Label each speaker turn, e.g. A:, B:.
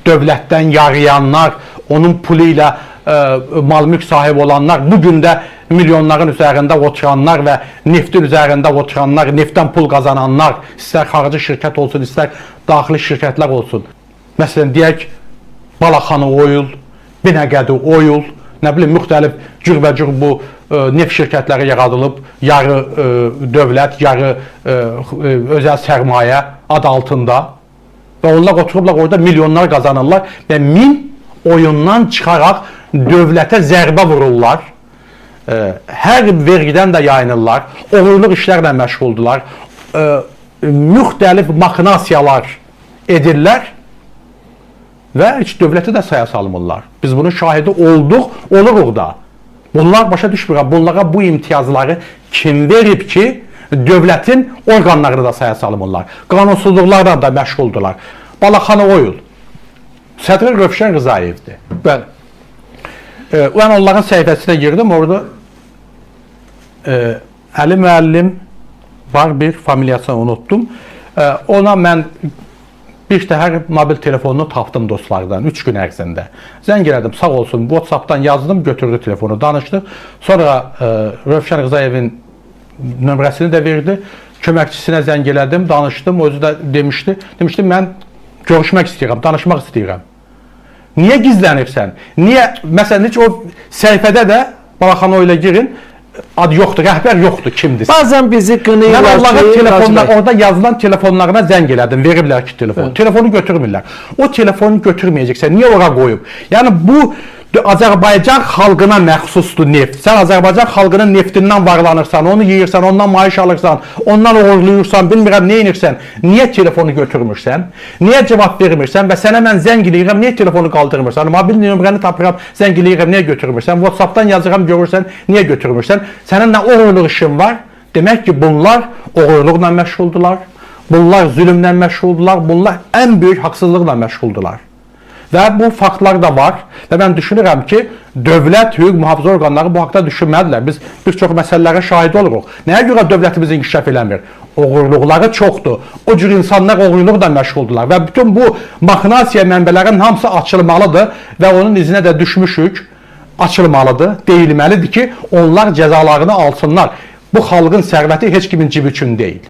A: dövlətdən yarayanlar, onun pulu ilə mal-mülk sahibi olanlar, bugün də milyonların üzərində oturanlar və neftin üzərində oturanlar, neftdən pul qazananlar, istər xarici şirkət olsun, istər daxili şirkətlər olsun. Məsələn, deyək, Balaxanı Oil, Binəqədi Oil, nə bilim, müxtəlif cürbəcür bu neft şirkətləri yaradılıb, yarı dövlət, yarı özəl sərmayə adı altında və onlar oturublar orada milyonlar qazanırlar və min oyundan çıxaraq dövlətə zərbə vururlar, hər vergidən də yayınırlar, uğurluq işlərlə məşğuldular, müxtəlif maxinasiyalar edirlər və heç dövləti də saya salmırlar. Biz bunun şahidi olduq, oluruq da. Bunlar başa düşmürəm, bunlara bu imtiyazları kim verib ki, dövlətin orqanlarını da saya salmırlar. Qanunsuzluqlarla da məşğuldular. Balaxanı Oil, sədri Rövşən Rızayevdir. Bəli. Ben onların səhifəsinə girdim, orada Əli müəllim var, bir familiyasını unuttum. Ona mən bir təhər mobil telefonunu tapdım dostlardan 3 gün ərzində. Zəng elədim, sağ olsun, WhatsApp'dan yazdım, götürdü telefonu, danışdıq. Sonra Rövşən Rızayevin nömrəsini də verdi. Köməkçisinə zəng elədim, danışdım, özü də demişdi. Demişdi, mən görüşmək istəyirəm, danışmaq istəyirəm. Niyə gizlənirsən? Niyə? Məsələn, heç o səhifədə də Balaxanı Oil'ə girin, adı yoxdur, rəhbər yoxdur, kimdir?
B: Bazen bizi qınıyırlar
A: ki... Mən onların telefonlar, orada yazılan telefonlarına zəng elədim, veriblər ki telefonu. Evet. Telefonu götürmürlər. O telefonu götürməyəcəksən, niyə ora qoyub? Yəni bu Azərbaycan xalqına məxsusdur neft. Sən Azərbaycan xalqının neftindən varlanırsan, onu yeyirsən, ondan maaş alırsan, ondan uğurluyursan, bilmirəm nə edirsən. Niyə telefonu götürmürsən? Niyə cavab vermirsən? Və sənə mən zəng eləyirəm, niyə telefonu qaldırmırsan? Mobil nömrəni tapıram, zəng eləyirəm, niyə götürmürsən? WhatsApp'dan yazıram, görürsən, niyə götürmürsən? Sənin nə uğurluq işin var? Demək ki, bunlar uğurluqla məşğuldular, bunlar zülmlə məşğuldular, bunlar ən böyük haqsızlıqla məşğuldular. Və bu faktlar da var və mən düşünürəm ki, dövlət, hüquq mühafizə orqanları bu haqda düşünməlidirlər. Biz bir çox məsələlərə şahid oluruq. Nəyə görə dövlətimiz inkişaf eləmir? Uğurluqları çoxdur. O cür insanlar uğurluqla məşğuldular və bütün bu maxinasiya mənbələrinin hamısı açılmalıdır və onun izinə də düşmüşük, açılmalıdır, deyilməlidir ki, onlar cəzalarını alsınlar. Bu xalqın sərvəti heç kimin cibi üçün deyil.